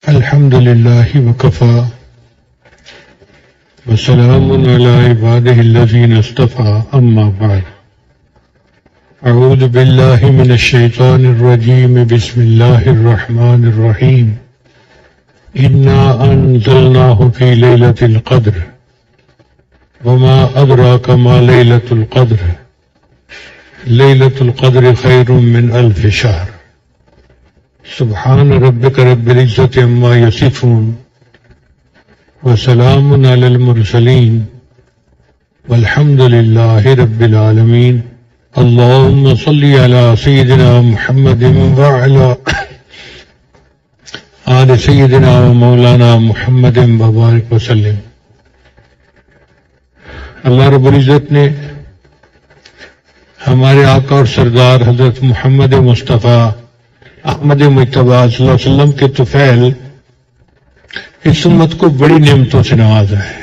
الحمد لله وكفى وسلام على عباده الذين اصطفى أما بعد أعوذ بالله من الشيطان الرجيم بسم الله الرحمن الرحيم إنا أنزلناه في ليلة القدر وما أدراك ما ليلة القدر ليلة القدر خير من ألف شهر سبحان ربك رب العزة عما يصفون وسلام على المرسلين والحمد لله رب العالمين اللهم صل على سيدنا محمد وعلى آل سيدنا ومولانا محمد وبارك وسلم۔ اللہ رب العزت نے ہمارے آقا اور سردار حضرت محمد مصطفیٰ احمد مجتبیٰ صلی اللہ علیہ وسلم کے طفیل اس امت کو بڑی نعمتوں سے نوازا ہے۔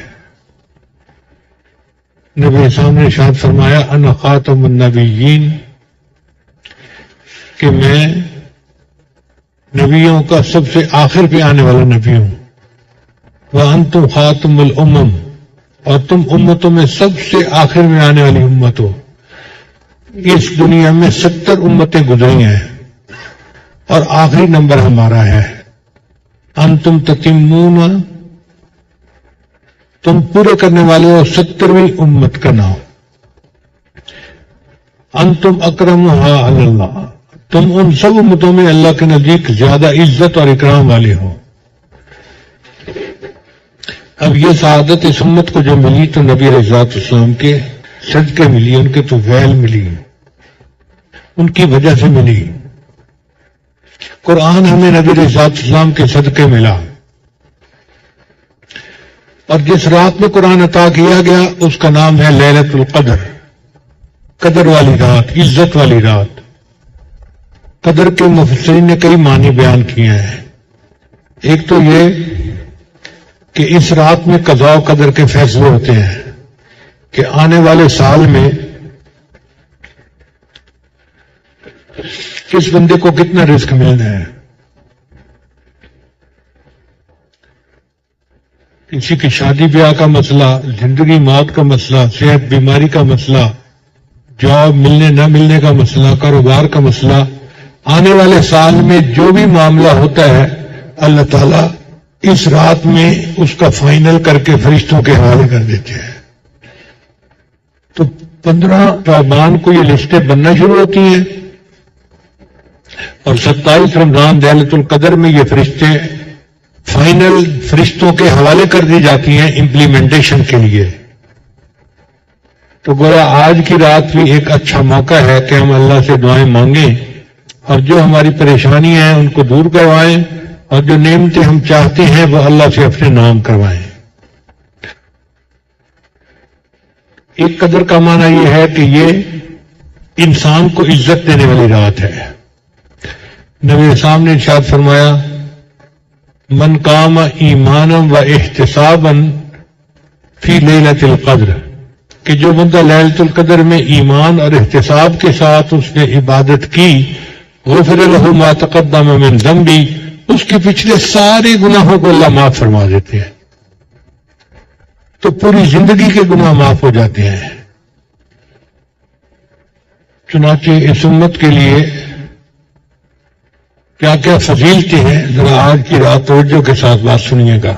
نبی اسلام نے ارشاد فرمایا انا خاتم النبیین، کہ میں نبیوں کا سب سے آخر پہ آنے والا نبی ہوں، وانتم خاتم الامم، اور تم امتوں میں سب سے آخر میں آنے والی امت ہو۔ اس دنیا میں 70 امتیں گزری ہیں اور آخری نمبر ہمارا ہے۔ انتم تتمون، تم پورے کرنے والے ہو 70ویں امت کا نام۔ انتم اکرمھا علی اللہ، تم ان سب امتوں میں اللہ کے نزدیک زیادہ عزت اور اکرام والے ہو۔ اب یہ سعادت اس امت کو جو ملی تو نبی علیہ السلام کے صدقے ملی، ان کے طفیل ملی، ان کی وجہ سے ملی۔ قرآن ہمیں نبی علیہ السلام کے صدقے ملا، اور جس رات میں قرآن عطا کیا گیا اس کا نام ہے لیلۃ القدر، قدر والی رات، عزت والی رات۔ قدر کے مفسرین نے کئی معنی بیان کیے ہیں۔ ایک تو یہ کہ اس رات میں قضاء و قدر کے فیصلے ہوتے ہیں کہ آنے والے سال میں کس بندے کو کتنا رزق ملنا ہے، کسی کی شادی بیاہ کا مسئلہ، زندگی موت کا مسئلہ، صحت بیماری کا مسئلہ، جاب ملنے نہ ملنے کا مسئلہ، کاروبار کا مسئلہ۔ آنے والے سال میں جو بھی معاملہ ہوتا ہے اللہ تعالیٰ اس رات میں اس کا فائنل کر کے فرشتوں کے حوالے کر دیتے ہیں۔ تو 15 شعبان کو یہ لسٹیں بننا شروع ہوتی ہیں، اور 27 رمضان لیلۃ القدر میں یہ فرشتے فائنل فرشتوں کے حوالے کر دی جاتی ہیں امپلیمنٹیشن کے لیے۔ تو گویا آج کی رات بھی ایک اچھا موقع ہے کہ ہم اللہ سے دعائیں مانگیں اور جو ہماری پریشانیاں ہیں ان کو دور کروائیں، اور جو نعمتیں ہم چاہتے ہیں وہ اللہ سے اپنے نام کروائیں۔ ایک قدر کا معنی یہ ہے کہ یہ انسان کو عزت دینے والی رات ہے۔ نبی اسلام نے ارشاد فرمایا من قام ایمانا و احتسابا فی لیلۃ القدر، کہ جو بندہ لیلۃ القدر میں ایمان اور احتساب کے ساتھ اس نے عبادت کی، غفر لہ ما تقدم من ذنبہ، اس کے پچھلے سارے گناہوں کو اللہ معاف فرما دیتے ہیں، تو پوری زندگی کے گناہ معاف ہو جاتے ہیں۔ چنانچہ اس امت کے لیے کیا کیا فضیلتیں ہیں، ذرا آج کی رات توجہ کے ساتھ بات سنیے گا۔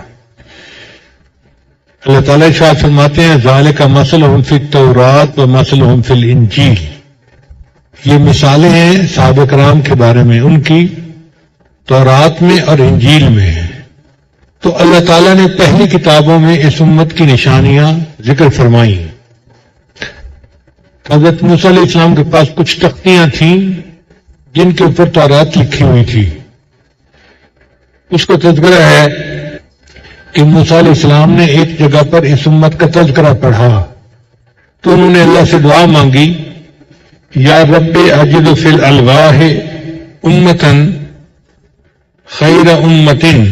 اللہ تعالیٰ ارشاد فرماتے ہیں ذالک مثلہم فی التوراۃ و مثلہم فی الانجیل، یہ مثالیں ہیں صحابہ کرام کے بارے میں، ان کی تورات میں اور انجیل میں۔ تو اللہ تعالیٰ نے پہلی کتابوں میں اس امت کی نشانیاں ذکر فرمائیں۔ حضرت موسیٰ علیہ السلام کے پاس کچھ تختیاں تھیں جن کے اوپر تورات لکھی ہوئی تھی۔ اس کو تذکرہ ہے کہ موسیٰ علیہ السلام نے ایک جگہ پر اس امت کا تذکرہ پڑھا تو انہوں نے اللہ سے دعا مانگی یا رب اجد فی الالواح امتن خیر امتن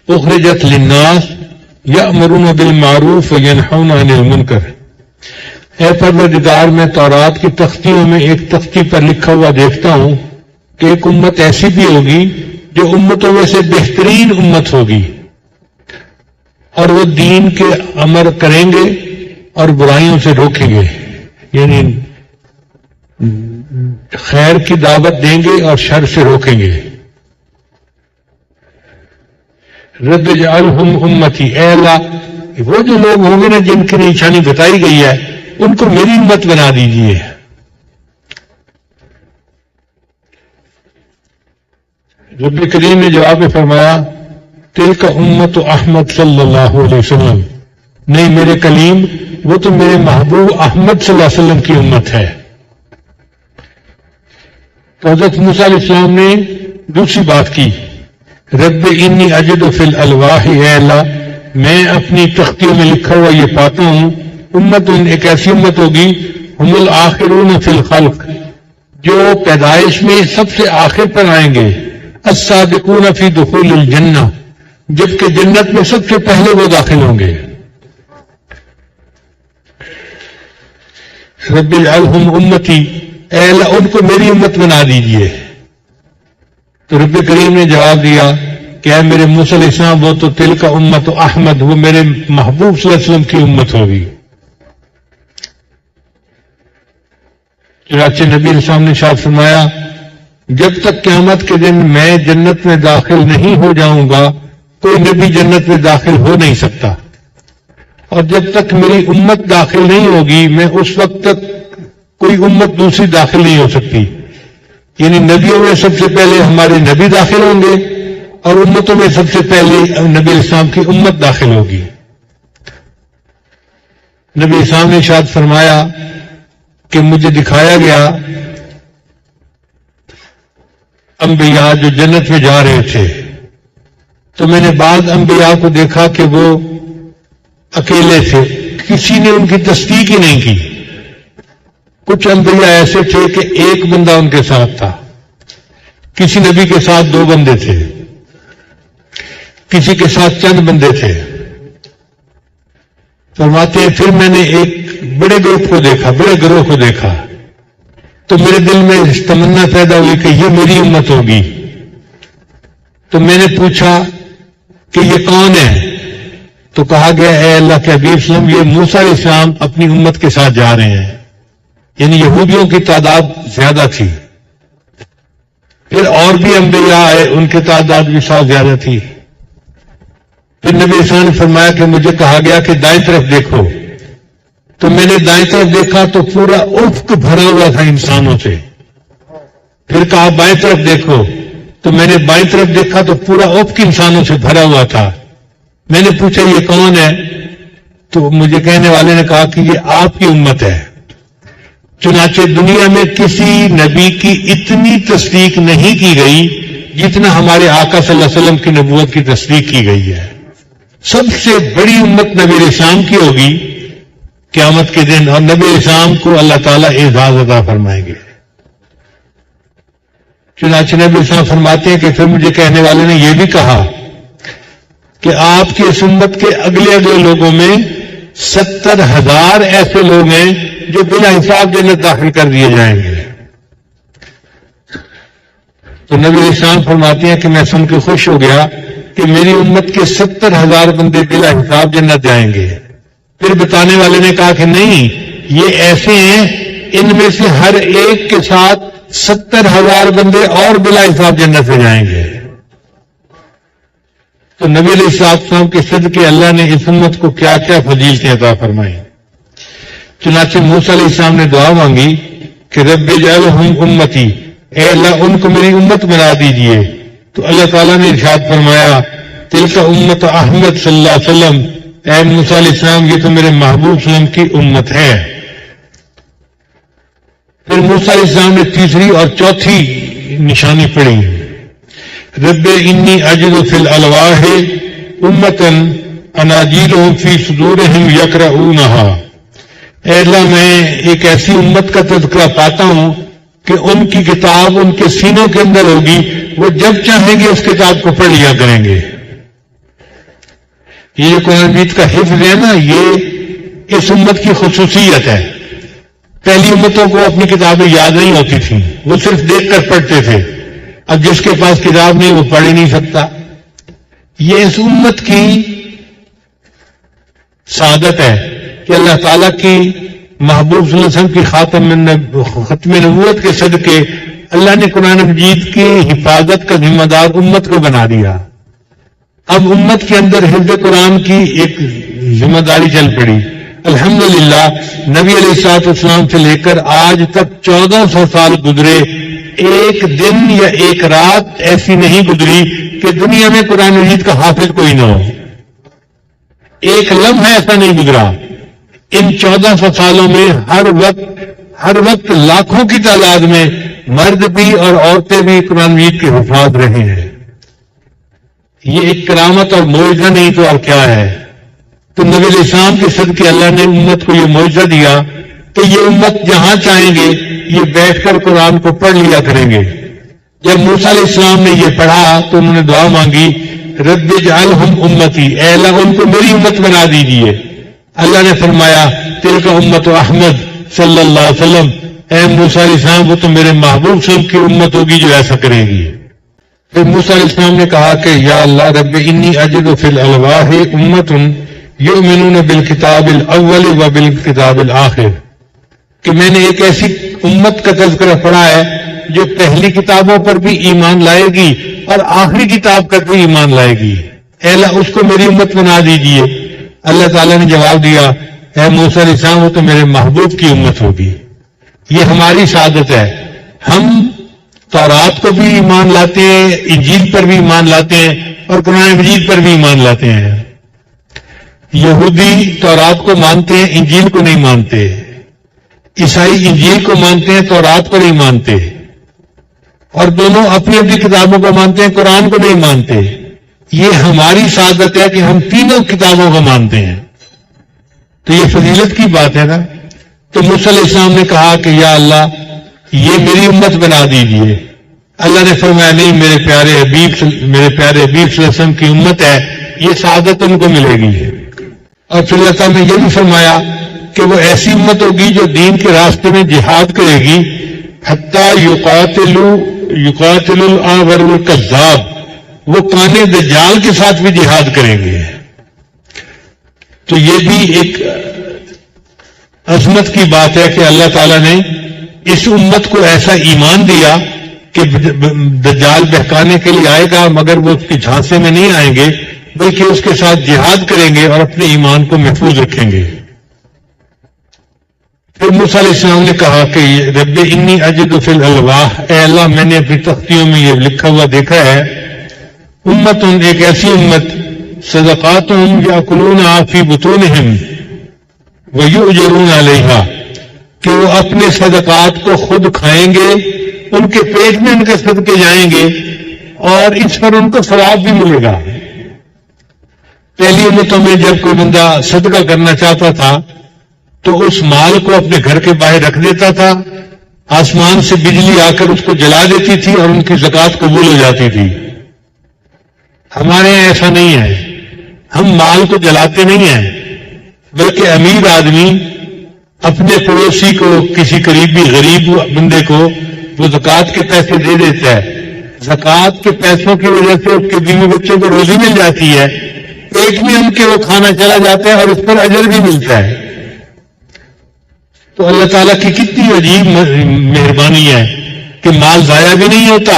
اخرجت للناس یأمرون بالمعروف وینہون عن المنکر، اے پروردگار میں تورات کی تختیوں میں ایک تختی پر لکھا ہوا دیکھتا ہوں کہ ایک امت ایسی بھی ہوگی جو امتوں میں سے بہترین امت ہوگی، اور وہ دین کے امر کریں گے اور برائیوں سے روکیں گے، یعنی خیر کی دعوت دیں گے اور شر سے روکیں گے۔ رب اجعلہم امتی، اے اللہ وہ جو لوگ ہوں گے نا جن کی نشانی بتائی گئی ہے ان کو میری امت بنا دیجیے۔ رب کریم نے جواب میں فرمایا تلک امت احمد صلی اللہ علیہ وسلم، نہیں میرے کلیم وہ تو میرے محبوب احمد صلی اللہ علیہ وسلم کی امت ہے۔ تو حضرت موسیٰ علیہ السلام نے دوسری بات کی، رب انی اجد فی الالواح، اے اللہ میں اپنی تختیوں میں لکھا ہوا یہ پاتا ہوں، امت ایک ایسی امت ہوگی ہم الآخرون فی الخلق، جو پیدائش میں سب سے آخر پر آئیں گے، السابقون فی دخول الجنہ، جبکہ جنت میں سب سے پہلے وہ داخل ہوں گے۔ رب اجعلہم امتی، اے اللہ ان کو میری امت بنا دیجئے۔ تو رب کریم نے جواب دیا کہ اے میرے موسیٰ علیہ السلام وہ تو تلک امت احمد، وہ میرے محبوب صلی اللہ علیہ وسلم کی امت ہوگی۔ چنانچہ نبی علیہ السلام نے ارشاد فرمایا جب تک قیامت کے دن میں جنت میں داخل نہیں ہو جاؤں گا کوئی نبی جنت میں داخل ہو نہیں سکتا، اور جب تک میری امت داخل نہیں ہوگی میں اس وقت تک کوئی امت دوسری داخل نہیں ہو سکتی، یعنی نبیوں میں سب سے پہلے ہمارے نبی داخل ہوں گے اور امتوں میں سب سے پہلے نبی علیہ السلام کی امت داخل ہوگی۔ نبی علیہ السلام نے ارشاد فرمایا کہ مجھے دکھایا گیا انبیاء جو جنت میں جا رہے تھے، تو میں نے بعض انبیاء کو دیکھا کہ وہ اکیلے تھے، کسی نے ان کی تصدیق ہی نہیں کی۔ کچھ انبیاء ایسے تھے کہ ایک بندہ ان کے ساتھ تھا، کسی نبی کے ساتھ 2 بندے تھے، کسی کے ساتھ چند بندے تھے۔ فرماتے ہیں پھر میں نے ایک بڑے گروپ کو دیکھا، بڑے گروہ کو دیکھا، تو میرے دل میں تمنا پیدا ہوئی کہ یہ میری امت ہوگی۔ تو میں نے پوچھا کہ یہ کون ہے؟ تو کہا گیا اے اللہ کے حبیب صلی اللہ علیہ وسلم یہ موسیٰ علیہ السلام اپنی امت کے ساتھ جا رہے ہیں، یعنی یہودیوں کی تعداد زیادہ تھی، پھر اور بھی انبیاء آئے ان کی تعداد بھی ساتھ زیادہ تھی۔ پھر نبی علیہ السلام نے فرمایا کہ مجھے کہا گیا کہ دائیں طرف دیکھو، تو میں نے دائیں طرف دیکھا تو پورا افق بھرا ہوا تھا انسانوں سے۔ پھر کہا بائیں طرف دیکھو، تو میں نے بائیں طرف دیکھا تو پورا افق انسانوں سے بھرا ہوا تھا۔ میں نے پوچھا یہ کون ہے؟ تو مجھے کہنے والے نے کہا کہ یہ آپ کی امت ہے۔ چنانچہ دنیا میں کسی نبی کی اتنی تصدیق نہیں کی گئی جتنا ہمارے آقا صلی اللہ علیہ وسلم کی نبوت کی تصدیق کی گئی ہے۔ سب سے بڑی امت نبی علیہ السلام کی ہوگی قیامت کے دن، اور نبی علیہ السلام کو اللہ تعالیٰ اعزاز عطا فرمائیں گے۔ چنانچہ نبی علیہ السلام فرماتے ہیں کہ پھر مجھے کہنے والے نے یہ بھی کہا کہ آپ کی اس امت کے اگلے لوگوں میں 70,000 ایسے لوگ ہیں جو بلا حساب جنت داخل کر دیے جائیں گے۔ تو نبی علیہ السلام فرماتے ہیں کہ میں سن کے خوش ہو گیا کہ میری امت کے 70,000 بندے بلا حساب جنت جائیں گے۔ پھر بتانے والے نے کہا کہ نہیں، یہ ایسے ہیں ان میں سے ہر ایک کے ساتھ 70,000 بندے اور بلا حساب جنت میں جائیں گے۔ تو نبی علیہ السلام کے صدقے اللہ نے اس امت کو کیا کیا فضیلتیں عطا فرمائی۔ چنانچہ موسیٰ علیہ السلام نے دعا مانگی کہ رب اجعلہم امتی، اے اللہ ان کو میری امت بنا دیجئے۔ تو اللہ تعالیٰ نے ارشاد فرمایا تلک امت احمد صلی اللہ علیہ وسلم، اے موسیٰ علیہ السلام یہ تو میرے محبوب صلی اللہ علیہ وسلم کی امت ہے۔ پھر موسیٰ علیہ السلام نے تیسری اور چوتھی نشانی پڑھی، رب انی اجد فی الالواح امتا اناجیلہم فی صدورہم یقرؤونہا، اے اللہ میں ایک ایسی امت کا تذکرہ پاتا ہوں کہ ان کی کتاب ان کے سینوں کے اندر ہوگی، وہ جب چاہیں گے اس کتاب کو پڑھ لیا کریں گے۔ یہ جو قرآن مجید کا حفظ ہے نا، یہ اس امت کی خصوصیت ہے۔ پہلی امتوں کو اپنی کتابیں یاد نہیں ہوتی تھیں، وہ صرف دیکھ کر پڑھتے تھے۔ اب جس کے پاس کتاب نہیں وہ پڑھ ہی نہیں سکتا. یہ اس امت کی سعادت ہے کہ اللہ تعالیٰ کی محبوب صلی اللہ علیہ وسلم کی ختم نبوت کے صدقے اللہ نے قرآن مجید کی حفاظت کا ذمہ دار امت کو بنا دیا. اب امت کے اندر حفظ قرآن کی ایک ذمہ داری چل پڑی. الحمدللہ نبی علیہ الصلوۃ والسلام سے لے کر آج تک 1400 سال گزرے، ایک دن یا ایک رات ایسی نہیں گزری کہ دنیا میں قرآن مجید کا حافظ کوئی نہ ہو. ایک لمحہ ایسا نہیں گزرا. ان 1400 سالوں میں ہر وقت لاکھوں کی تعداد میں مرد بھی اور عورتیں بھی قرآن مجید کے حفاظ رہے ہیں. یہ ایک کرامت اور معجزہ نہیں تو اور کیا ہے. تو نبی علیہ السلام کے صدقے اللہ نے امت کو یہ معجزہ دیا کہ یہ امت جہاں چاہیں گے یہ بیٹھ کر قرآن کو پڑھ لیا کریں گے. جب موسیٰ علیہ السلام نے یہ پڑھا تو انہوں نے دعا مانگی، رب اجعلہم امتی، اے اللہ ان کو میری امت بنا دیجیے. اللہ نے فرمایا تلک امت احمد صلی اللہ علیہ وسلم، اے موسیٰ علیہ السلام وہ تو میرے محبوب صلی کی امت ہوگی جو ایسا کرے گی. پھر موسیٰ علیہ السلام نے کہا کہ یا اللہ رب انی اجد فی الالواح امت یؤمنون بالکتاب الاول و بالکتاب الآخر، کہ میں نے ایک ایسی امت کا تذکرہ پڑھا ہے جو پہلی کتابوں پر بھی ایمان لائے گی اور آخری کتاب پر بھی ایمان لائے گی. اے اللہ اس کو میری امت بنا دیجیے. اللہ تعالیٰ نے جواب دیا اے موسیٰ علیہ السلام وہ تو میرے محبوب کی امت ہوگی. یہ ہماری سعادت ہے. ہم تورات کو بھی ایمان لاتے ہیں، انجیل پر بھی ایمان لاتے ہیں اور قرآن مجید پر بھی ایمان لاتے ہیں. یہودی تورات کو مانتے ہیں، انجیل کو نہیں مانتے. عیسائی انجیل کو مانتے ہیں، تورات کو نہیں مانتے. اور دونوں اپنی اپنی کتابوں کو مانتے ہیں، قرآن کو نہیں مانتے. یہ ہماری سعادت ہے کہ ہم تینوں کتابوں کو مانتے ہیں. تو یہ فضیلت کی بات ہے نا. تو موسیٰ علیہ السلام نے کہا کہ یا اللہ یہ میری امت بنا دیجیے. اللہ نے فرمایا نہیں، میرے پیارے حبیب صلی اللہ علیہ وسلم کی امت ہے، یہ سعادت ان کو ملے گی. اور پھر اللہ تعالیٰ نے یہ بھی فرمایا کہ وہ ایسی امت ہوگی جو دین کے راستے میں جہاد کرے گی، حتیٰ یقاتل الاعور الکذاب، وہ کانے دجال کے ساتھ بھی جہاد کریں گے. تو یہ بھی ایک عظمت کی بات ہے کہ اللہ تعالیٰ نے اس امت کو ایسا ایمان دیا کہ دجال بہکانے کے لیے آئے گا مگر وہ اس کے جھانسے میں نہیں آئیں گے، بلکہ اس کے ساتھ جہاد کریں گے اور اپنے ایمان کو محفوظ رکھیں گے. پھر موسیٰ علیہ السلام نے کہا کہ رب انی اجد فی الالواح، اے اللہ میں نے اپنی تختیوں میں یہ لکھا ہوا دیکھا ہے، امت ایک ایسی امت صدقاتہم یاکلون فی بطونہم ویؤجرون علیہا، کہ وہ اپنے صدقات کو خود کھائیں گے، ان کے پیٹ میں ان کے صدقے جائیں گے اور اس پر ان کو ثواب بھی ملے گا. پہلی امتوں میں جب کوئی بندہ صدقہ کرنا چاہتا تھا تو اس مال کو اپنے گھر کے باہر رکھ دیتا تھا، آسمان سے بجلی آ کر اس کو جلا دیتی تھی اور ان کی زکوٰۃ قبول ہو جاتی تھی. ہمارے یہاں ایسا نہیں ہے. ہم مال کو جلاتے نہیں ہیں، بلکہ امیر آدمی اپنے پڑوسی کو، کسی قریبی غریب بندے کو وہ زکوٰۃ کے پیسے دے دیتا ہے. زکوٰۃ کے پیسوں کی وجہ سے اس کے بیوی بچوں کو روزی مل جاتی ہے، پیٹ میں ان کے وہ کھانا چلا جاتا ہے اور اس پر اجر بھی ملتا ہے. تو اللہ تعالیٰ کی کتنی عجیب مہربانی ہے کہ مال ضائع بھی نہیں ہوتا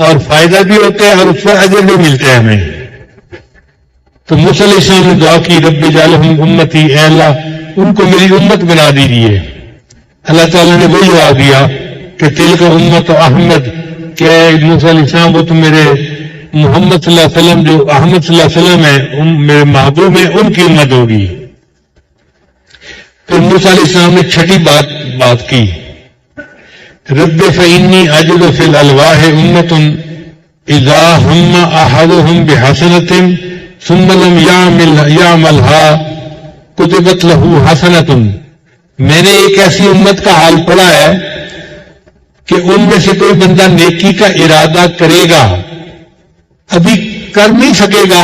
اور فائدہ بھی ہوتا ہے اور اس پر اجر بھی ملتا ہے ہمیں. تو موسیٰ علیہ السلام نے دعا کی رب اجعلہم امتی، اے اللہ ان کو میری امت بنا دیجیے. اللہ تعالیٰ نے وہی جواب دیا کہ تلک امت احمد، کہ موسیٰ علیہ السلام وہ تو میرے محمد صلی اللہ علیہ وسلم جو احمد صلی اللہ علیہ وسلم ہے، میرے محبوب ہیں، ان کی امت ہوگی. پھر موسیٰ علیہ السلام نے چھٹی بات کی، رب فإنی اجد فی الالواح امت اذا ہم احدہم بحسنۃ ثم لم یعملها کتبت لہ حسنۃ. میں نے ایک ایسی امت کا حال پڑھا ہے کہ ان میں سے کوئی بندہ نیکی کا ارادہ کرے گا، ابھی کر نہیں سکے گا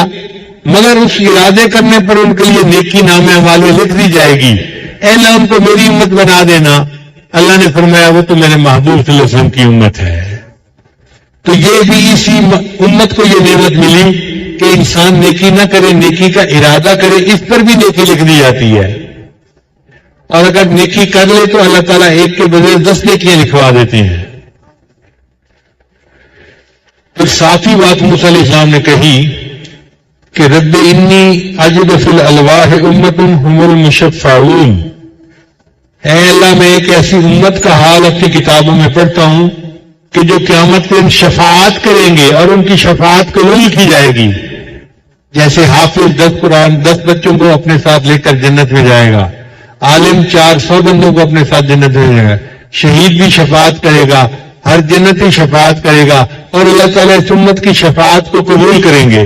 مگر اس ارادے کرنے پر ان کے لیے نیکی نامہ اعمال لکھ دی جائے گی. اے اللہ ان کو میری امت بنا دینا. اللہ نے فرمایا وہ تو میرے محبوب صلی اللہ علیہ وسلم کی امت ہے. تو یہ بھی اسی امت کو یہ نعمت ملی کہ انسان نیکی نہ کرے، نیکی کا ارادہ کرے، اس پر بھی نیکی لکھ دی جاتی ہے، اور اگر نیکی کر لے تو اللہ تعالیٰ ایک کے بجائے 10 نیکیاں لکھوا دیتے ہیں۔ پھر ساتھی بات موسیٰ علیہ السلام نے کہی کہ رب انی اجد فی الالواح امت هم المشفعون، اے اللہ میں ایک ایسی امت کا حال اپنی کتابوں میں پڑھتا ہوں کہ جو قیامت کے دن شفاعت کریں گے اور ان کی شفاعت قبول کی جائے گی، جیسے حافظ 10 قرآن 10 بچوں کو اپنے ساتھ لے کر جنت میں جائے گا، عالم 400 بندوں کو اپنے ساتھ جنت میں جائے گا، شہید بھی شفاعت کرے گا، ہر جنتی شفاعت کرے گا، اور اللہ تعالیٰ اس امت کی شفاعت کو قبول کریں گے۔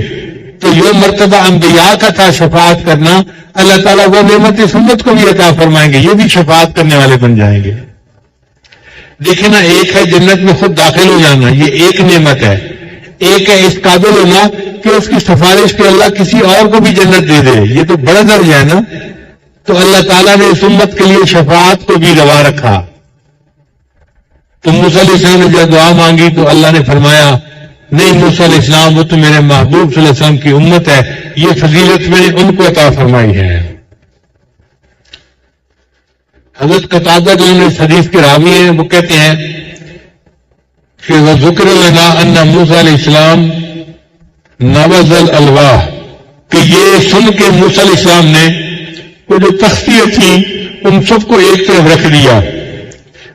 تو یہ مرتبہ انبیاء کا تھا شفاعت کرنا، اللہ تعالیٰ وہ نعمت اس امت کو بھی عطا فرمائیں گے، یہ بھی شفاعت کرنے والے بن جائیں گے۔ دیکھیں نا، ایک ہے جنت میں خود داخل ہو جانا، یہ ایک نعمت ہے، ایک ہے اس قابل ہونا کہ اس کی سفارش پہ اللہ کسی اور کو بھی جنت دے دے، یہ تو بڑا درجہ ہے نا۔ تو اللہ تعالیٰ نے اس امت کے لیے شفاعت کو بھی روا رکھا۔ تو موسیٰ علیہ السلام نے جب دعا مانگی تو اللہ نے فرمایا نہیں موسیٰ علیہ السلام، وہ تو میرے محبوب صلی اللہ علیہ وسلم کی امت ہے، یہ فضیلت میں نے ان کو عطا فرمائی ہے۔ حضرت قتادہ جو اس حدیث کے راوی ہیں وہ کہتے ہیں کہ وَذُكِرَ لَنَا أَنَّ موسیٰ علیہ السلام نَبَذَ الْأَلْوَاحَ، کہ یہ سن کے موسیٰ علیہ السلام نے وہ جو تختیاں تھیں ان سب کو ایک طرف رکھ دیا،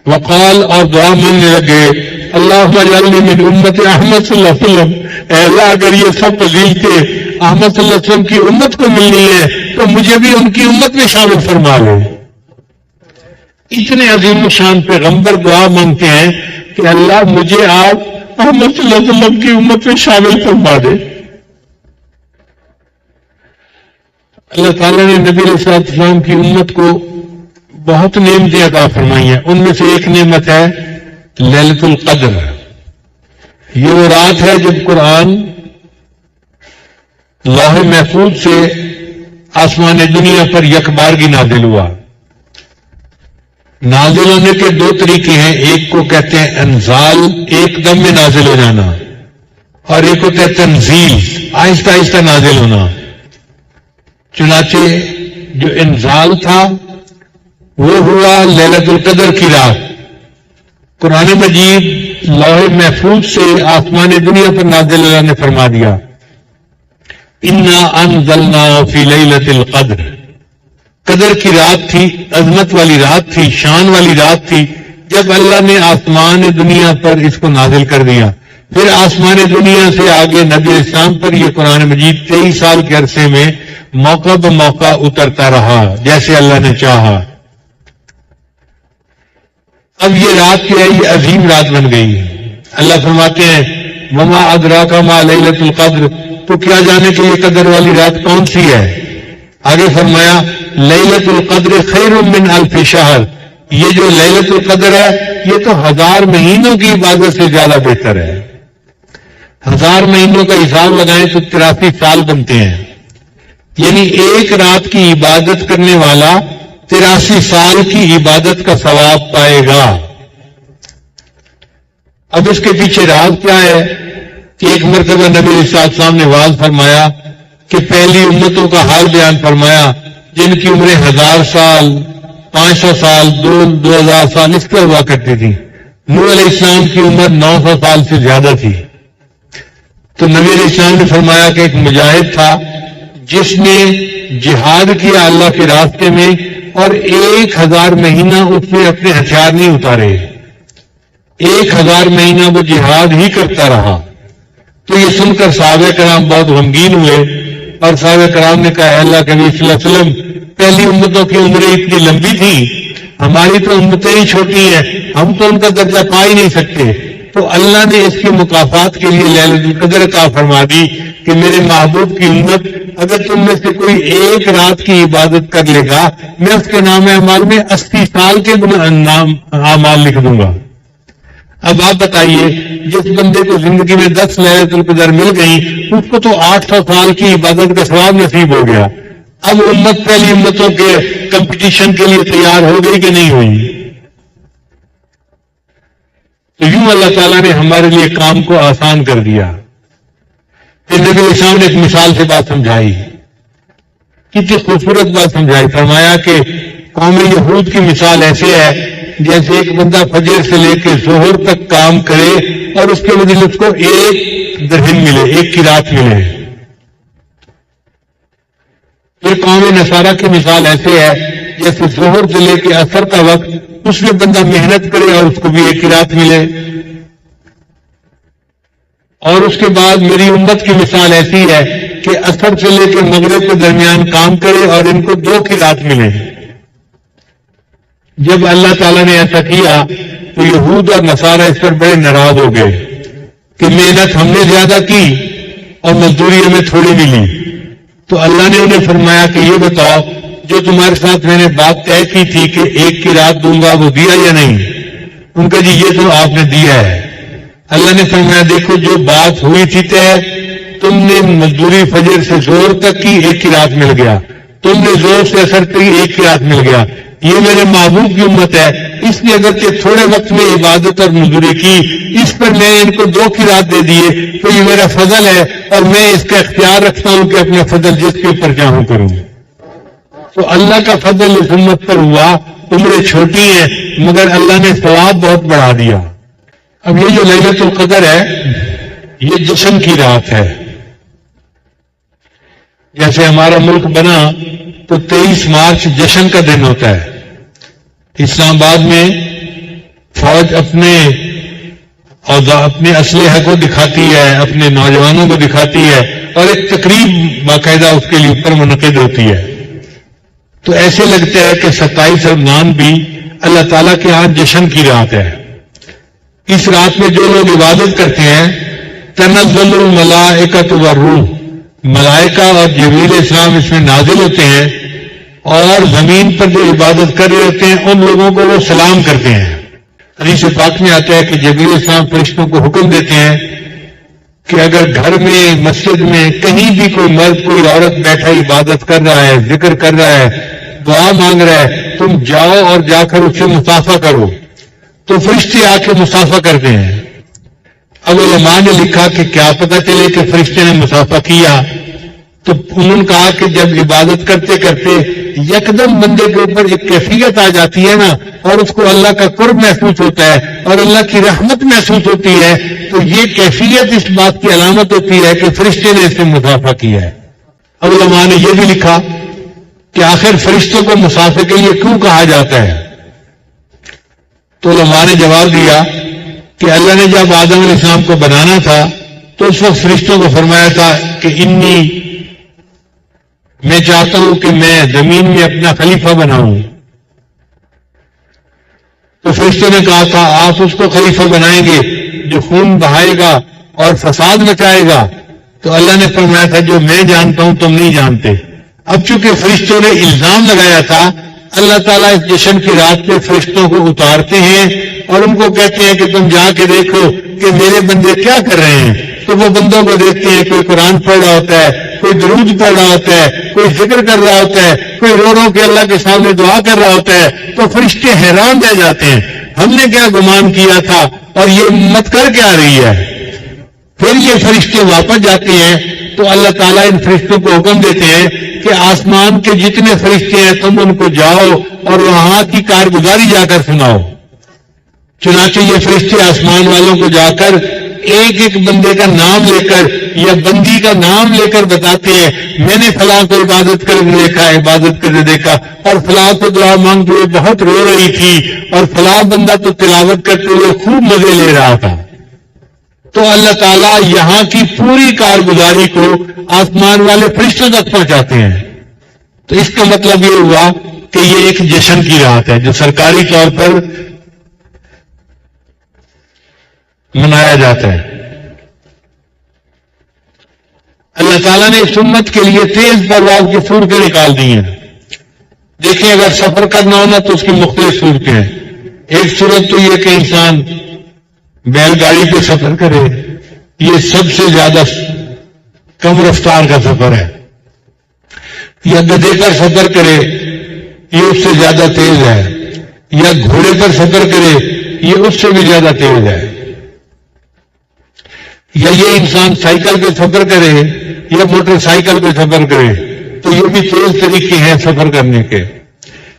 وقال، اور دعا مانگنے لگے، اللہم اجعلنی من امت احمد صلی اللہ علیہ وسلم، اے اللہ اگر یہ سب فضیلتیں احمد صلی اللہ علیہ وسلم کی امت کو ملنی ہے تو مجھے بھی ان کی امت میں شامل فرما لے۔ اتنے عظیم شان پیغمبر دعا مانگتے ہیں کہ اللہ مجھے آپ احمد صلی اللہ علیہ وسلم کی امت میں شامل فرما دے۔ اللہ تعالیٰ نے نبی علیہ السلام کی امت کو بہت نعمتیں عطا فرمائی ہیں، ان میں سے ایک نعمت ہے لیلۃ القدر۔ یہ وہ رات ہے جب قرآن لوح محفوظ سے آسمان دنیا پر یکبارگی نازل ہوا۔ نازل ہونے کے 2 طریقے ہیں، ایک کو کہتے ہیں انزال، ایک دم میں نازل ہو جانا، اور ایک کو کہتے ہیں تنزیل، آہستہ آہستہ نازل ہونا۔ چنانچہ جو انزال تھا وہ ہوا لیلۃ القدر کی رات۔ قرآن مجید لوح محفوظ سے آسمان دنیا پر نازل اللہ نے فرما دیا، انا انزلنا فی لیلۃ القدر۔ قدر کی رات تھی، عظمت والی رات تھی، شان والی رات تھی جب اللہ نے آسمان دنیا پر اس کو نازل کر دیا۔ پھر آسمان دنیا سے آگے نبی اسلام پر یہ قرآن مجید 23 سال کے عرصے میں موقع بموقع اترتا رہا جیسے اللہ نے چاہا۔ اب یہ رات کیا ہے؟ یہ عظیم رات بن گئی۔ اللہ فرماتے ہیں وما ادراک ما لیلۃ القدر، تو کیا جانے کہ یہ قدر والی رات کون سی ہے؟ آگے فرمایا لیلۃ القدر خیر من الف شہر، یہ جو لیلۃ القدر ہے یہ تو 1000 مہینوں کی عبادت سے زیادہ بہتر ہے۔ 1000 مہینوں کا حساب لگائیں تو 83 سال بنتے ہیں، یعنی ایک رات کی عبادت کرنے والا 83 سال کی عبادت کا ثواب پائے گا۔ اب اس کے پیچھے راز کیا ہے کہ ایک مرتبہ نبی علیہ السلام نے واضح فرمایا کہ پہلی امتوں کا حال بیان فرمایا جن کی عمریں 1000 سال، 500 سال، 2000 سال اس پر ہوا کرتی تھی۔ نوح علیہ السلام کی عمر 900 سال سے زیادہ تھی۔ تو نبی علیہ السلام نے فرمایا کہ ایک مجاہد تھا جس نے جہاد کیا اللہ کے راستے میں، اور 1000 مہینہ اس نے اپنے ہتھیار نہیں اتارے، 1000 مہینہ وہ جہاد ہی کرتا رہا۔ تو یہ سن کر صحابہ کرام بہت غمگین ہوئے، اور صحابہ کرام نے کہا اللہ کے نبی صلی اللہ علیہ وسلم پہلی امتوں کی عمریں اتنی لمبی تھی، ہماری تو امتیں ہی چھوٹی ہیں، ہم تو ان کا درجہ پا ہی نہیں سکتے۔ تو اللہ نے اس کی مکافات کے لیے لیلۃ القدر عطا فرما دی کہ میرے محبوب کی امت اگر تم میں سے کوئی ایک رات کی عبادت کر لے گا، میں اس کے نام اعمال میں 80 سال کے نام اعمال لکھ دوں گا۔ اب آپ بتائیے، جس بندے کو زندگی میں 10 لیلۃ القدر مل گئی اس کو تو 800 سال کی عبادت کا ثواب نصیب ہو گیا۔ اب امت پہلی امتوں کے کمپٹیشن کے لیے تیار ہو گئی کہ نہیں ہوئی؟ تو یوں اللہ تعالیٰ نے ہمارے لیے کام کو آسان کر دیا. پھر نبی اسلام نے ایک مثال سے بات سمجھائی, کتنی خوبصورت بات سمجھائی. فرمایا کہ قوم یہود کی مثال ایسے ہے جیسے ایک بندہ فجر سے لے کے ظہر تک کام کرے اور اس کے بدلے اس کو ایک درہم ملے, ایک قرات ملے. پھر قوم نصارہ کی مثال ایسے ہے جیسے ظہر سے لے کے عصر کا وقت اس میں بندہ محنت کرے اور اس کو بھی ایک قرات ملے. اور اس کے بعد میری امت کی مثال ایسی ہے کہ عصر سے لے کے مغرب کے درمیان کام کرے اور ان کو 2 قرات ملے. جب اللہ تعالیٰ نے ایسا کیا تو یہود اور نصارہ اس پر بڑے ناراض ہو گئے کہ محنت ہم نے زیادہ کی اور مزدوری ہمیں تھوڑی ملی. تو اللہ نے انہیں فرمایا کہ یہ بتاؤ جو تمہارے ساتھ میں نے بات طے کی تھی کہ 1 قرات دوں گا وہ دیا یا نہیں؟ ان کا جی یہ تو آپ نے دیا ہے. اللہ نے فرمایا دیکھو جو بات ہوئی تھی طے, تم نے مزدوری فجر سے زور تک کی 1 قرات مل گیا, تم نے زور سے اثر کی 1 قرات مل گیا. یہ میرے محبوب کی امت ہے, اس نے اگر کہ تھوڑے وقت میں عبادت اور مزدوری کی, اس پر میں ان کو 2 قرات دے دیے تو یہ میرا فضل ہے اور میں اس کا اختیار رکھتا ہوں کہ اپنا فضل جس کے اوپر چاہوں کروں. تو اللہ کا فضل اس امت پر ہوا. عمریں چھوٹی ہیں مگر اللہ نے ثواب بہت بڑھا دیا. اب یہ جو لیلۃ القدر ہے یہ جشن کی رات ہے. جیسے ہمارا ملک بنا تو 23 مارچ جشن کا دن ہوتا ہے. اسلام آباد میں فوج اپنے اسلحہ کو دکھاتی ہے, اپنے نوجوانوں کو دکھاتی ہے اور ایک تقریب باقاعدہ اس کے لیے اوپر منعقد ہوتی ہے. تو ایسے لگتا ہے کہ 27 رمضان بھی اللہ تعالیٰ کے ہاں جشن کی رات ہے. اس رات میں جو لوگ عبادت کرتے ہیں تنزل الملائکۃ والروح, ملائکہ اور جبریل السلام اس میں نازل ہوتے ہیں اور زمین پر جو عبادت کر رہے ہوتے ہیں ان لوگوں کو وہ سلام کرتے ہیں. حدیث پاک میں آتا ہے کہ جبریل السلام فرشتوں کو حکم دیتے ہیں کہ اگر گھر میں, مسجد میں, کہیں بھی کوئی مرد کوئی عورت بیٹھا عبادت کر رہا ہے, ذکر کر رہا ہے, دعا مانگ رہا ہے, تم جاؤ اور جا کر اس سے مصافحہ کرو. تو فرشتے آ کے مصافحہ کرتے ہیں. اب علماء نے لکھا کہ کیا پتہ چلے کہ فرشتے نے مصافحہ کیا, تو انہوں نے کہا کہ جب عبادت کرتے کرتے یکدم بندے کے اوپر ایک کیفیت آ جاتی ہے نا اور اس کو اللہ کا قرب محسوس ہوتا ہے اور اللہ کی رحمت محسوس ہوتی ہے, تو یہ کیفیت اس بات کی علامت ہوتی ہے کہ فرشتے نے اس سے مصافحہ کیا ہے. اب علماء نے یہ بھی لکھا کہ آخر فرشتوں کو مصافحے کے لیے کیوں کہا جاتا ہے؟ تو علماء نے جواب دیا کہ اللہ نے جب آدم علیہ السلام کو بنانا تھا تو اس وقت فرشتوں کو فرمایا تھا کہ میں چاہتا ہوں کہ میں زمین میں اپنا خلیفہ بناؤں. تو فرشتوں نے کہا تھا آپ اس کو خلیفہ بنائیں گے جو خون بہائے گا اور فساد مچائے گا. تو اللہ نے فرمایا تھا جو میں جانتا ہوں تم نہیں جانتے. اب چونکہ فرشتوں نے الزام لگایا تھا, اللہ تعالیٰ اس جشن کی رات میں فرشتوں کو اتارتے ہیں اور ان کو کہتے ہیں کہ تم جا کے دیکھو کہ میرے بندے کیا کر رہے ہیں. تو وہ بندوں کو دیکھتے ہیں, کوئی قرآن پڑھ رہا ہوتا ہے, کوئی درود پڑھ رہا ہوتا ہے, کوئی ذکر کر رہا ہوتا ہے, کوئی رو رو کے اللہ کے سامنے دعا کر رہا ہوتا ہے. تو فرشتے حیران رہ جاتے ہیں, ہم نے کیا گمان کیا تھا اور یہ امت کر کے آ رہی ہے. پھر یہ فرشتے واپس جاتے ہیں تو اللہ تعالیٰ ان فرشتوں کو حکم دیتے ہیں کہ آسمان کے جتنے فرشتے ہیں تم ان کو جاؤ اور وہاں کی کارگزاری جا کر سناؤ. چنانچہ یہ فرشتے آسمان والوں کو جا کر ایک ایک بندے کا نام لے کر یا بندی کا نام لے کر بتاتے ہیں میں نے فلاں کو عبادت کرتے دیکھا, عبادت کرتے دیکھا, اور فلاں کو دعا مانگتے ہوئے بہت رو رہی تھی, اور فلاں بندہ تو تلاوت کرتے ہوئے خوب مزے لے رہا تھا. تو اللہ تعالیٰ یہاں کی پوری کارگزاری کو آسمان والے فرشتوں تک پہنچاتے ہیں. تو اس کا مطلب یہ ہوا کہ یہ ایک جشن کی رات ہے جو سرکاری طور پر منایا جاتا ہے. اللہ تعالیٰ نے اس امت کے لیے تیز پرواز کی صورتیں نکال دی ہیں. دیکھیں اگر سفر کرنا ہونا تو اس کی مختلف صورتیں ہیں. ایک صورت تو یہ کہ انسان بیل گاڑی پہ سفر کرے, یہ سب سے زیادہ کم رفتار کا سفر ہے. یا گدھے پر سفر کرے, یہ اس سے زیادہ تیز ہے. یا گھوڑے پر سفر کرے, یہ اس سے بھی زیادہ تیز ہے. یا یہ انسان سائیکل پہ سفر کرے یا موٹر سائیکل پہ سفر کرے تو یہ بھی تیز طریقے ہیں سفر کرنے کے،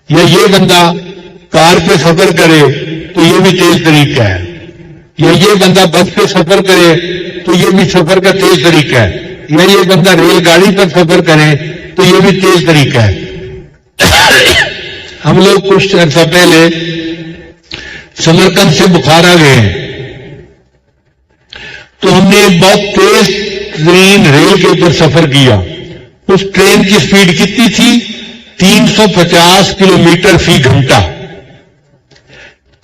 یا یہ بندہ کار پہ سفر کرے تو یہ بھی تیز طریقہ ہے، یا یہ بندہ بس پہ سفر کرے تو یہ بھی سفر کا تیز طریقہ ہے، یا یہ بندہ ریل گاڑی پر سفر کرے تو یہ بھی تیز طریقہ ہے۔ ہم لوگ کچھ عرصہ پہلے سمرقند سے بخارا گئے تو ہم نے ایک بہت تیز ترین ریل کے اوپر سفر کیا۔ اس ٹرین کی سپیڈ کتنی تھی؟ 350 کلومیٹر فی گھنٹہ۔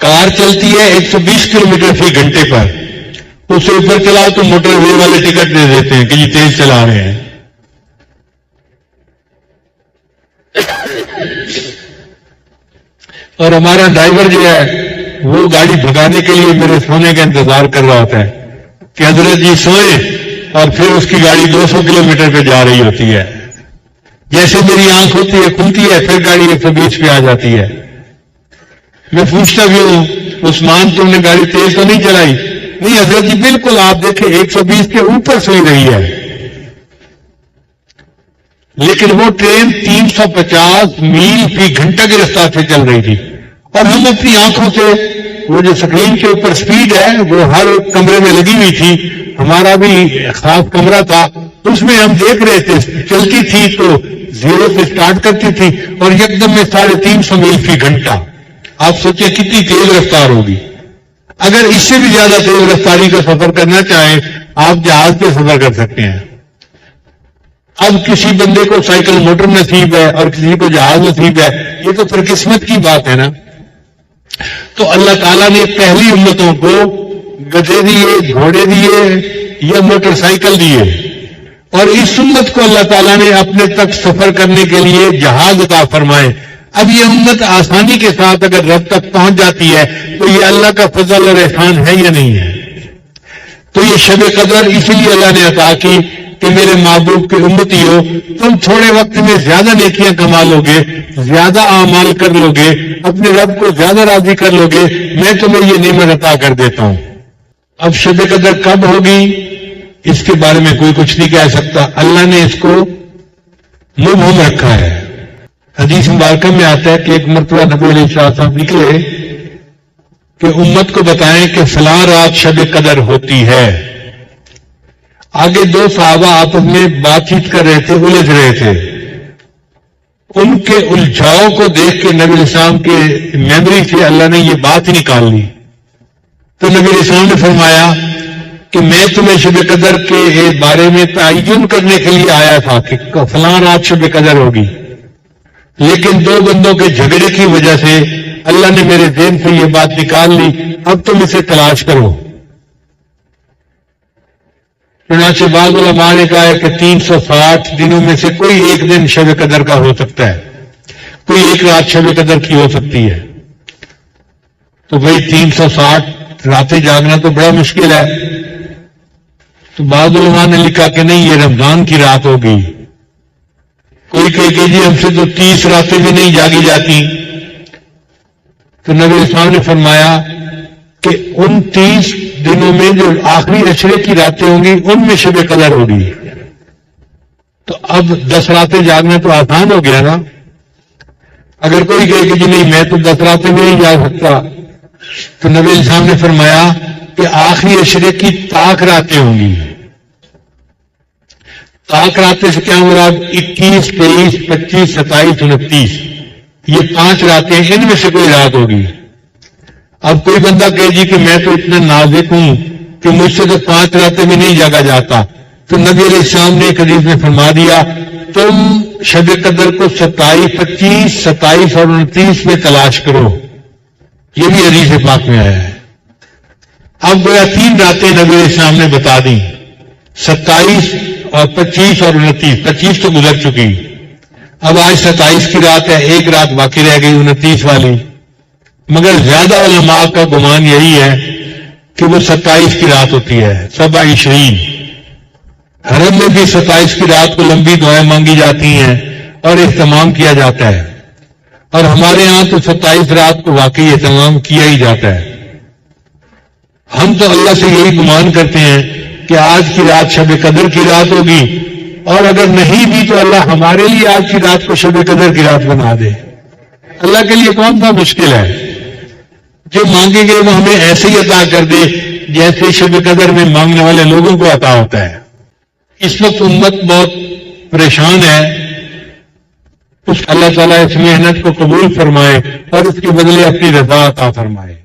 کار چلتی ہے 120 کلومیٹر فی گھنٹے پر، اس سے اوپر چلاؤ تو موٹر وے والے ٹکٹ دے دیتے ہیں کہ یہ تیز چلا رہے ہیں۔ اور ہمارا ڈرائیور جو ہے وہ گاڑی بھگانے کے لیے میرے سونے کا انتظار کر رہا ہوتا ہے کہ حضرت جی سوئیں، اور پھر اس کی گاڑی 200 کلومیٹر پہ جا رہی ہوتی ہے۔ جیسے میری آنکھ ہوتی ہے کھلتی ہے پھر گاڑی 120 پہ آ جاتی ہے۔ میں پوچھتا بھی ہوں عثمان تم نے گاڑی تیز تو نہیں چلائی؟ نہیں حضرت جی بالکل آپ دیکھیں 120 کے اوپر سوئی رہی ہے، لیکن وہ ٹرین 350 میل فی گھنٹہ کی رفتار سے چل رہی تھی، اور ہم اپنی آنکھوں سے وہ جو سکرین کے اوپر سپیڈ ہے وہ ہر کمرے میں لگی ہوئی تھی، ہمارا بھی خاص کمرہ تھا، اس میں ہم دیکھ رہے تھے چلتی تھی تو 0 سے سٹارٹ کرتی تھی اور یکدم میں 350 میل فی گھنٹہ۔ آپ سوچیں کتنی تیز رفتار ہوگی۔ اگر اس سے بھی زیادہ تیز رفتاری کا سفر کرنا چاہیں آپ جہاز پہ سفر کر سکتے ہیں۔ اب کسی بندے کو سائیکل موٹر نصیب ہے اور کسی کو جہاز نصیب ہے، یہ تو پھر قسمت کی بات ہے نا۔ تو اللہ تعالیٰ نے پہلی امتوں کو گدھے دیے، گھوڑے دیے یا موٹر سائیکل دیے، اور اس امت کو اللہ تعالیٰ نے اپنے تک سفر کرنے کے لیے جہاز عطا فرمائے۔ اب یہ امت آسانی کے ساتھ اگر رب تک پہنچ جاتی ہے تو یہ اللہ کا فضل اور احسان ہے یا نہیں ہے؟ تو یہ شب قدر اسی لیے اللہ نے عطا کی کہ میرے محبوب کے امتی ہو، تم تھوڑے وقت میں زیادہ نیکیاں کما لو گے، زیادہ اعمال کر لو گے، اپنے رب کو زیادہ راضی کر لو گے، میں تمہیں یہ نعمت عطا کر دیتا ہوں۔ اب شب قدر کب ہوگی اس کے بارے میں کوئی کچھ نہیں کہہ سکتا، اللہ نے اس کو مبہم رکھا ہے۔ حدیث مبارکہ میں آتا ہے کہ ایک مرتبہ نبی علیہ السلام نکلے کہ امت کو بتائیں کہ فلاں رات شب قدر ہوتی ہے۔ آگے 2 صحابہ آپس میں بات چیت کر رہے تھے، الجھ رہے تھے، ان کے الجھاؤ کو دیکھ کے نبی علیہ السلام کے میموری سے اللہ نے یہ بات ہی نکال لی۔ تو نبی علیہ السلام نے فرمایا کہ میں تمہیں شب قدر کے بارے میں تعین کرنے کے لیے آیا تھا کہ فلاں رات شب قدر ہوگی، لیکن 2 بندوں کے جھگڑے کی وجہ سے اللہ نے میرے ذہن سے یہ بات نکال لی، اب تم اسے تلاش کرو۔ چنانچہ بعض علماء نے کہا ہے کہ 360 دنوں میں سے کوئی ایک دن شب قدر کا ہو سکتا ہے، کوئی ایک رات شب قدر کی ہو سکتی ہے۔ تو بھئی 360 راتیں جاگنا تو بڑا مشکل ہے۔ تو بعض علماء نے لکھا کہ نہیں، یہ رمضان کی رات ہوگی۔ کوئی کہے کہ جی ہم سے تو 30 راتیں بھی نہیں جاگی جاتی۔ تو نبی اسلام نے فرمایا کہ ان 30 دنوں میں جو آخری عشرے کی راتیں ہوں گی ان میں شب قدر ہوگی۔ تو اب 10 راتیں جاگنا تو آسان ہو گیا نا۔ اگر کوئی کہے کہ جی نہیں میں تو 10 راتیں بھی نہیں جاگ سکتا، تو نبی اسلام نے فرمایا کہ آخری عشرے کی طاق راتیں ہوں گی۔ طاق راتیں سے کیا مراد؟ 21، 23، 25، 27، 29، یہ 5 راتیں، ان میں سے کوئی رات ہوگی۔ اب کوئی بندہ کہے جی کہ میں تو اتنا نازک ہوں کہ مجھ سے تو 5 راتیں بھی نہیں جاگا جاتا، تو نبی علیہ السلام نے ایک حدیث میں فرما دیا تم شب قدر کو 27، 25، 27 اور 29 میں تلاش کرو۔ یہ بھی حدیث پاک میں آیا ہے۔ اب گویا 3 راتیں نبی علیہ السلام نے بتا دیں، 27 اور 25 اور 29۔ 25 تو گزر چکی، اب آج 27 کی رات ہے، ایک رات باقی رہ گئی 29 والی۔ مگر زیادہ علماء کا گمان یہی ہے کہ وہ 27 کی رات ہوتی ہے، 27۔ حرم میں بھی 27 کی رات کو لمبی دعائیں مانگی جاتی ہیں اور اہتمام کیا جاتا ہے، اور ہمارے ہاں تو 27 رات کو واقعی اہتمام کیا ہی جاتا ہے۔ ہم تو اللہ سے یہی گمان کرتے ہیں کہ آج کی رات شب قدر کی رات ہوگی، اور اگر نہیں بھی تو اللہ ہمارے لیے آج کی رات کو شب قدر کی رات بنا دے۔ اللہ کے لیے کون سا مشکل ہے؟ جو مانگیں گے وہ ہمیں ایسے ہی عطا کر دے جیسے شب قدر میں مانگنے والے لوگوں کو عطا ہوتا ہے۔ اس وقت امت بہت پریشان ہے، اس اللہ تعالیٰ اس محنت کو قبول فرمائے اور اس کے بدلے اپنی رضا عطا فرمائے۔